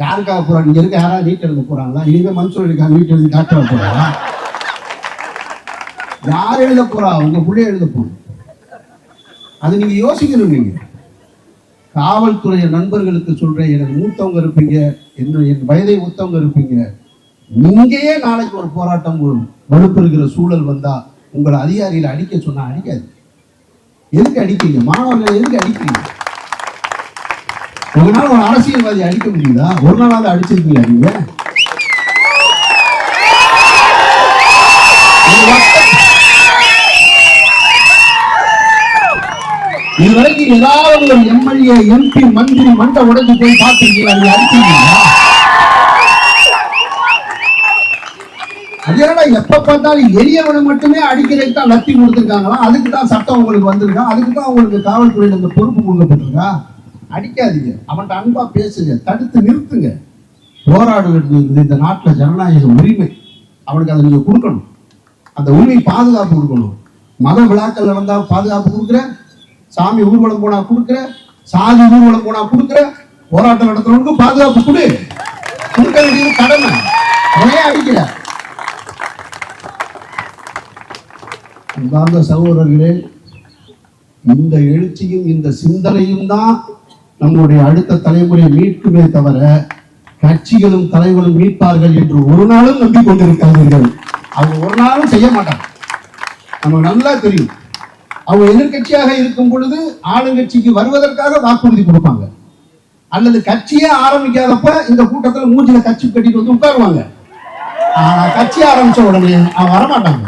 யாருக்காக போறாங்க? இங்க இருக்க யாராவது நீட் எழுத போறாங்களா? இனிமே மனுஷன் இருக்காங்க நீட் எழுதி டாக்டர் போறாங்களா? யார் எழுத போறா? உங்க பிள்ளை எழுத போறோம். அது நீங்க யோசிக்கணும். நீங்க காவல்துறை நண்பர்களுக்கு சொல்றேன், எனக்கு மூத்தவங்க இருப்பீங்க, என் வயதை ஒத்தவங்க இருப்பீங்க, நீங்கயே நாளைக்கு ஒரு போராட்டம் வலுப்பு இருக்கிற சூழல் வந்தா உங்களை அதிகாரிகளை அடிக்க சொன்னா அடிக்காது. எதுக்கு அடிக்கிறீங்க? மாணவர்களை எதுக்கு அடிக்கிறீங்க? உங்களால ஒரு அரசியல்வாதி அடிக்க முடியுதா? ஒரு நாளாவது அடிச்சிருக்கீங்களா நீங்க? இதுவரைக்கும் ஏதாவது ஒரு எம்எல்ஏ, எம்பி, மந்திரி மண்டை உடைஞ்சு போய் பார்த்திருக்கீங்களா? நீங்க அடிக்கிறீங்களா? அதனால எப்ப பார்த்தாலும் எரியவனை மட்டுமே அடிக்கிறதுக்கு தான் லத்தி கொடுத்துருக்காங்களா? அதுக்கு தான் சட்டம் உங்களுக்கு வந்திருக்கா? அதுக்கு தான் உங்களுக்கு காவல்துறையில் இந்த பொறுப்பு கொடுக்கப்பட்டிருக்கா? அடிக்காதீங்க, அவன்கிட்ட அன்பா பேசுங்க, தடுத்து நிறுத்துங்க. போராடுவது இந்த நாட்டில் ஜனநாயக உரிமை, அவனுக்கு அதை நீங்க கொடுக்கணும். அந்த உரிமை பாதுகாப்பு கொடுக்கணும். மத விழாக்கள் நடந்தா பாதுகாப்பு கொடுக்குற, சாமி ஊர்வலம் போனா கொடுக்குற, சாதி ஊர்வலம் போனா கொடுக்குற, போராட்டம் நடத்துறவனுக்கு பாதுகாப்பு கொடு. கொடுக்க வேண்டியது கடமை. அவனே அடிக்கிற. அன்பார்ந்த சகோதரர்களே, இந்த எழுச்சியும் இந்த சிந்தனையும் தான் நம்முடைய அடுத்த தலைமுறை மீட்குமே தவிர கட்சிகளும் தலைவர்களும் மீட்பார்கள் என்று ஒரு நாளும் நம்பிக்கொண்டிருக்கார்கள். அவங்க ஒரு நாளும் செய்ய மாட்டாங்க. நமக்கு நல்லா தெரியும். அவங்க எதிர்கட்சியாக இருக்கும் பொழுது ஆளுங்கட்சிக்கு வருவதற்காக வாக்குறுதி கொடுப்பாங்க, அல்லது கட்சியே ஆரம்பிக்காதப்ப இந்த கூட்டத்தில் மூஞ்சில கட்சி கட்டிட்டு வந்து உட்காருவாங்க. ஆனா கட்சி ஆரம்பிச்ச உடனே அவங்க வரமாட்டாங்க.